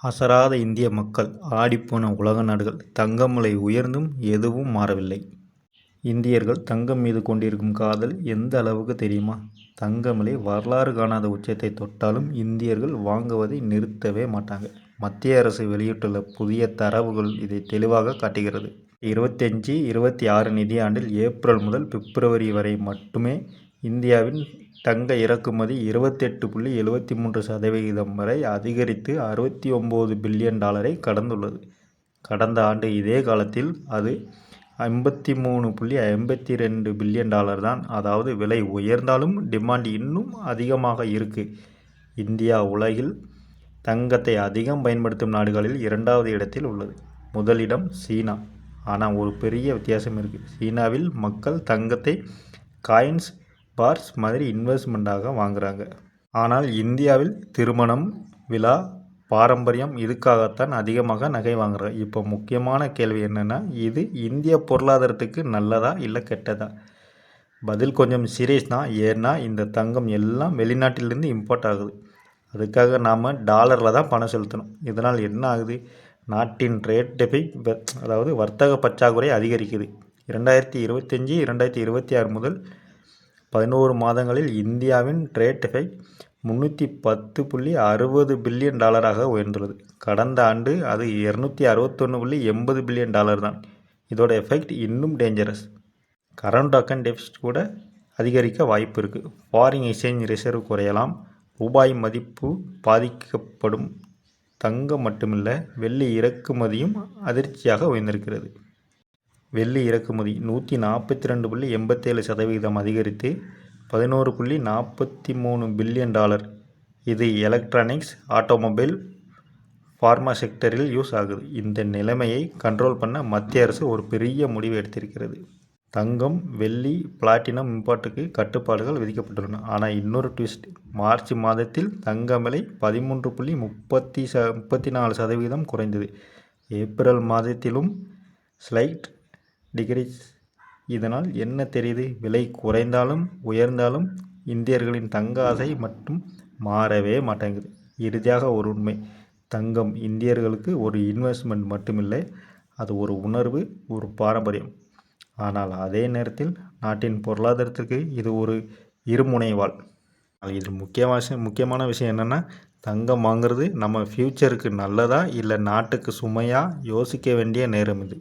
அசராத இந்திய மக்கள், ஆடிப்போன உலக நாடுகள், தங்கம் விலை உயர்ந்தும் எதுவும் மாறவில்லை. இந்தியர்கள் தங்கம் மீது கொண்டிருக்கும் காதல் எந்த அளவுக்கு தெரியுமா? தங்கம் விலை வரலாறு காணாத உச்சத்தை தொட்டாலும் இந்தியர்கள் வாங்குவதை நிறுத்தவே மாட்டாங்க. மத்திய அரசு வெளியிட்டுள்ள புதிய தரவுகள் இதை தெளிவாக காட்டுகிறது. 25-26 நிதியாண்டில் ஏப்ரல் முதல் பிப்ரவரி வரை மட்டுமே இந்தியாவின் தங்க இறக்குமதி 28.73% வரை அதிகரித்து $69 பில்லியன் கடந்துள்ளது. கடந்த ஆண்டு இதே காலத்தில் அது $53.52 பில்லியன் தான். அதாவது விலை உயர்ந்தாலும் டிமாண்ட் இன்னும் அதிகமாக இருக்கு. இந்தியா உலகில் தங்கத்தை அதிகம் பயன்படுத்தும் நாடுகளில் 2வது இடத்தில் உள்ளது. முதலிடம் சீனா. ஆனால் ஒரு பெரிய வித்தியாசம் இருக்குது. சீனாவில் மக்கள் தங்கத்தை காயின்ஸ், பார்ஸ் மாதிரி இன்வெஸ்ட்மெண்ட்டாக வாங்குறாங்க. ஆனால் இந்தியாவில் திருமணம், விழா, பாரம்பரியம் இதுக்காகத்தான் அதிகமாக நகை வாங்குறாங்க. இப்போ முக்கியமான கேள்வி என்னென்னா, இது இந்திய பொருளாதாரத்துக்கு நல்லதா இல்லை கெட்டதா? பதில் கொஞ்சம் சீரியஸ் தான். ஏன்னா இந்த தங்கம் எல்லாம் வெளிநாட்டிலிருந்து இம்போர்ட் ஆகுது. அதுக்காக நாம் டாலரில் தான் பணம் செலுத்தணும். இதனால் என்ன ஆகுது? நாட்டின் ட்ரேட் டெபிசிட், அதாவது வர்த்தக பற்றாக்குறை அதிகரிக்குது. 2025-2026 முதல் 11 மாதங்களில் இந்தியாவின் ட்ரேட் டெபிசிட் $310.60 பில்லியன் உயர்ந்துள்ளது. கடந்த ஆண்டு அது $261.80 பில்லியன் தான். இதோட எஃபெக்ட் இன்னும் டேஞ்சரஸ். கரண்ட் அக்கவுண்ட் டெபிசிட் கூட அதிகரிக்க வாய்ப்பு இருக்குது. ஃபாரின் எக்ஸ்சேஞ்ச் ரிசர்வ் குறையலாம். ரூபாய் மதிப்பு பாதிக்கப்படும். தங்கம் மட்டுமில்லை, வெள்ளி இறக்குமதியும் அதிர்ச்சியாக உயர்ந்திருக்கிறது. வெள்ளி இறக்குமதி 142.87% அதிகரித்து $11.43 பில்லியன். இது எலக்ட்ரானிக்ஸ், ஆட்டோமொபைல், ஃபார்மா செக்டரில் யூஸ் ஆகுது. இந்த நிலைமையை கண்ட்ரோல் பண்ண மத்திய அரசு ஒரு பெரிய முடிவு எடுத்திருக்கிறது. தங்கம், வெள்ளி, பிளாட்டினம் இம்போர்ட்டுக்கு கட்டுப்பாடுகள் விதிக்கப்பட்டுள்ளன. ஆனால் இன்னொரு ட்விஸ்ட். மார்ச் மாதத்தில் தங்கம் விலை 13.34% குறைந்தது. ஏப்ரல் மாதத்திலும் ஸ்லைட் டிக்ரீஸ். இதனால் என்ன தெரியுது? விலை குறைந்தாலும் உயர்ந்தாலும் இந்தியர்களின் தங்க ஆசை மட்டும் மாறவே மாட்டேங்குது. இறுதியாக ஒரு உண்மை. தங்கம் இந்தியர்களுக்கு ஒரு இன்வெஸ்ட்மெண்ட் மட்டுமில்லை, அது ஒரு உணர்வு, ஒரு பாரம்பரியம். ஆனால் அதே நேரத்தில் நாட்டின் பொருளாதாரத்திற்கு இது ஒரு இருமுனைவாள். இதில் முக்கியமான விஷயம் என்னென்னா, தங்கம் வாங்குறது நம்ம ஃப்யூச்சருக்கு நல்லதா இல்லை நாட்டுக்கு சுமையாக யோசிக்க வேண்டிய நேரம் இது.